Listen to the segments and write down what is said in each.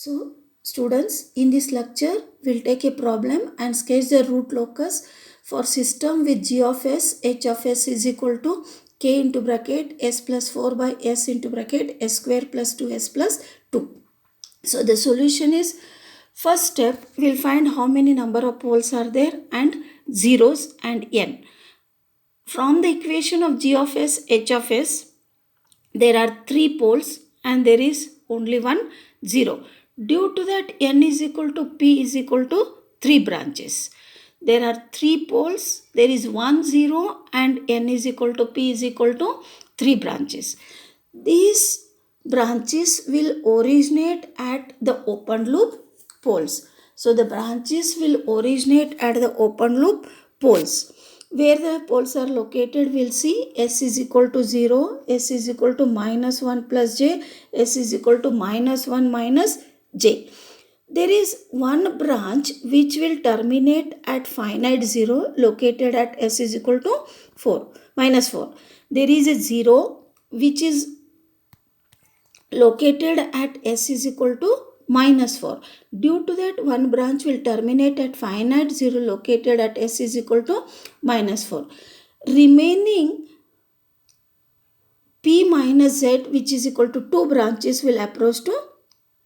So, students, in this lecture, we'll take a problem and sketch the root locus for system with g of s, h of s is equal to k into bracket s plus 4 by s into bracket s square plus 2s plus 2. So, the solution is, first step, we'll find how many number of poles are there and zeros and n. From the equation of g of s, h of s, there are 3 poles and there is only one 0. Due to that, n is equal to p is equal to 3 branches. There are 3 poles, there is 1 0 and n is equal to p is equal to 3 branches. These branches will originate at the open loop poles. So the branches will originate at the open loop poles. Where the poles are located, we'll see s is equal to 0, s is equal to minus 1 plus j, s is equal to minus 1 minus j. There is one branch which will terminate at finite 0 located at s is equal to 4, minus 4. There is a 0 which is located at s is equal to minus 4. Due to that, one branch will terminate at finite 0 located at s is equal to minus 4. Remaining p minus z, which is equal to 2 branches, will approach to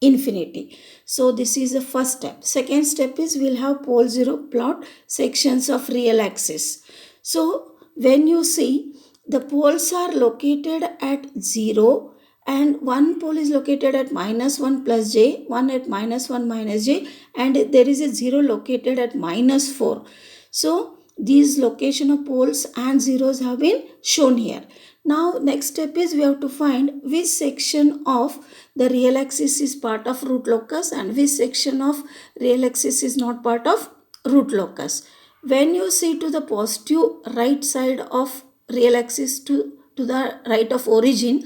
infinity. So this is the first step. Second step is we'll have pole 0 plot sections of real axis. So when you see the poles are located at 0 and one pole is located at minus 1 plus j, one at minus 1 minus j, and there is a 0 located at minus 4. So these location of poles and zeros have been shown here. Now next step is we have to find which section of the real axis is part of root locus and which section of real axis is not part of root locus. When you see to the positive right side of real axis to the right of origin,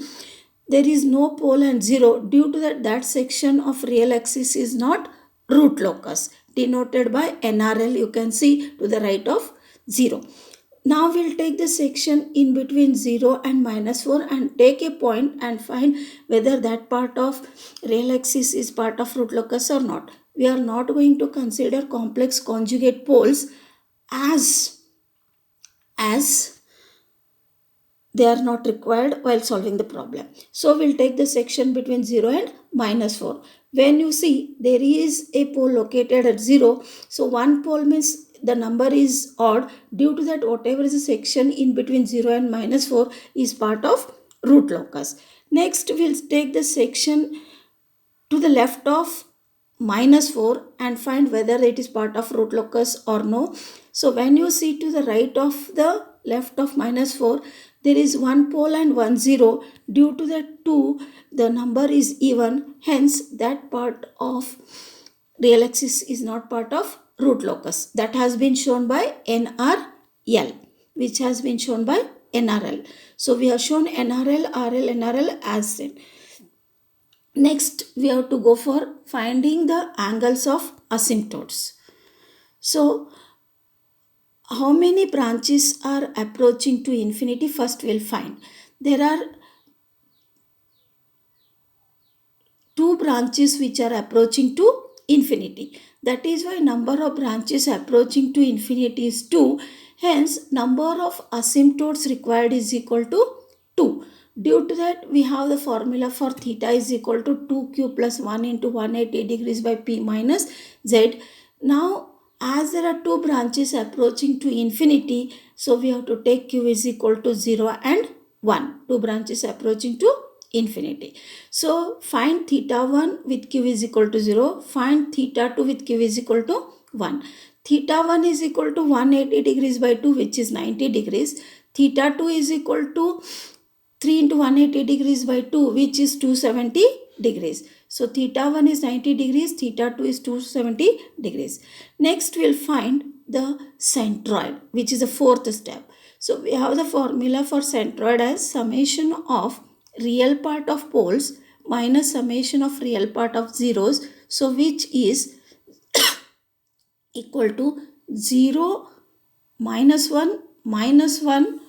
there is no pole and 0. Due to that section of real axis is not root locus, denoted by NRL. You can see to the right of 0. Now we'll take the section in between 0 and minus 4 and take a point and find whether that part of real axis is part of root locus or not. We are not going to consider complex conjugate poles as they are not required while solving the problem. So we'll take the section between 0 and minus 4. When you see there is a pole located at 0, so one pole means the number is odd. Due to that, whatever is the section in between 0 and minus 4 is part of root locus. Next, we'll take the section to the left of minus 4 and find whether it is part of root locus or no. So when you see to the right of the left of minus 4, there is one pole and one 0. Due to that 2, the number is even. Hence, that part of real axis is not part of root locus. That has been shown by NRL, which has been shown by NRL. So we have shown NRL, RL, NRL as said. Next, we have to go for finding the angles of asymptotes. So, how many branches are approaching to infinity? First, we'll find. There are 2 branches which are approaching to infinity. That is why number of branches approaching to infinity is 2. Hence, number of asymptotes required is equal to 2. Due to that, we have the formula for theta is equal to 2q plus 1 into 180 degrees by p minus z. Now, as there are 2 branches approaching to infinity, so we have to take q is equal to 0 and 1. 2 branches approaching to infinity. So, find theta 1 with q is equal to 0. Find theta 2 with q is equal to 1. Theta 1 is equal to 180 degrees by 2, which is 90 degrees. Theta 2 is equal to 3 into 180 degrees by 2, which is 270 degrees. So theta 1 is 90 degrees, theta 2 is 270 degrees. Next, we'll find the centroid, which is the fourth step. So we have the formula for centroid as summation of real part of poles minus summation of real part of zeros. So which is equal to 0, minus 1, minus 1,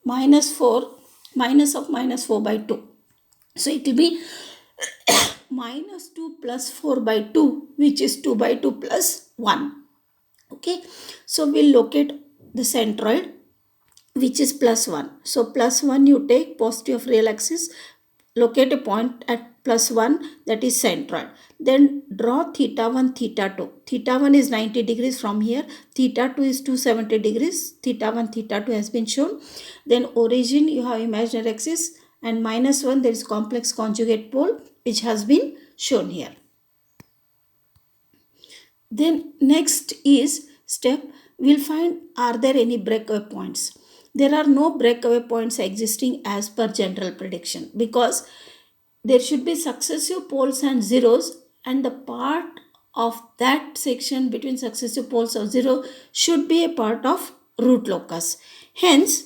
minus 4, minus of minus 4 by 2. So it will be minus 2 plus 4 by 2, which is 2 by 2 plus 1. Okay, so we'll locate the centroid, which is plus 1. So plus 1 you take positive of real axis, locate a point at plus 1, that is centroid. Then draw theta 1, theta 2. Theta 1 is 90 degrees from here. Theta 2 is 270 degrees. Theta 1, theta 2 has been shown. Then origin you have imaginary axis, and minus 1 there is complex conjugate pole, which has been shown here. Then next is step, we'll find are there any breakaway points. There are no breakaway points existing as per general prediction, because there should be successive poles and zeros, and the part of that section between successive poles of 0 should be a part of root locus. Hence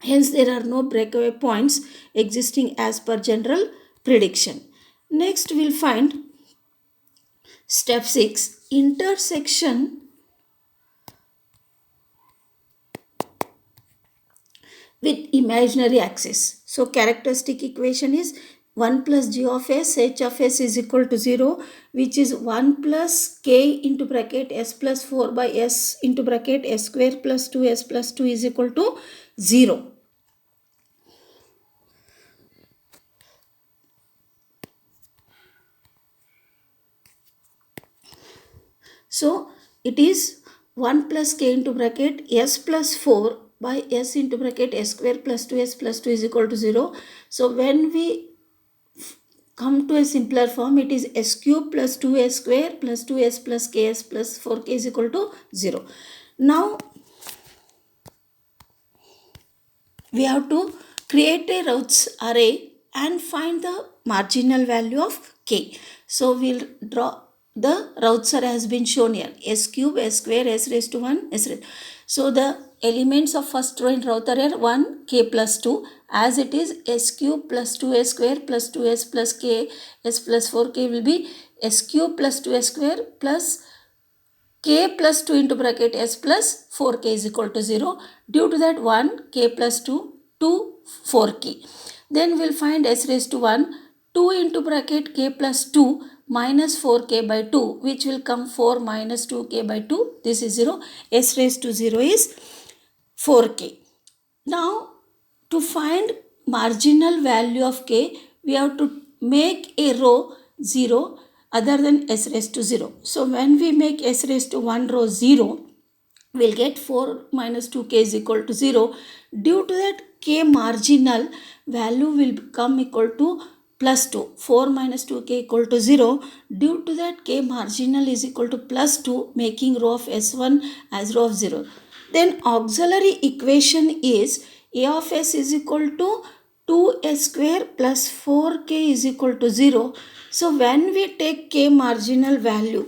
there are no breakaway points existing as per general prediction. Next we'll find step 6, intersection with imaginary axis. So characteristic equation is 1 plus g of s, h of s is equal to 0, which is 1 plus k into bracket s plus 4 by s into bracket s square plus 2s plus 2 is equal to 0. So it is 1 plus k into bracket s plus 4 by s into bracket s square plus 2s plus 2 is equal to 0. So when we come to a simpler form, it is s cube plus 2s square plus 2s plus ks plus 4k is equal to 0. Now we have to create a Routh's array and find the marginal value of k. So we'll draw the Routh's array has been shown here, s cube, s square, s raised to 1, s raised. So the elements of first row in Routh's array are 1, k plus 2, as it is s cube plus 2s square plus 2s plus k s plus 4k will be s cube plus 2s square plus k plus 2 into bracket s plus 4k is equal to 0. Due to that 1, k plus 2, 2, 4k. Then we'll find s raised to 1, 2 into bracket k plus 2 minus 4k by 2, which will come 4 minus 2k by 2. This is 0. S raised to 0 is 4k. Now to find marginal value of k, we have to make a row 0 other than s raised to 0. So when we make s raised to 1 row 0, we'll get 4 minus 2k is equal to 0. Due to that, k marginal value will become equal to plus 2. 4 minus 2k equal to 0. Due to that, k marginal is equal to plus 2, making row of s1 as row of 0. Then auxiliary equation is a of s is equal to 2s square plus 4k is equal to 0. So when we take k marginal value,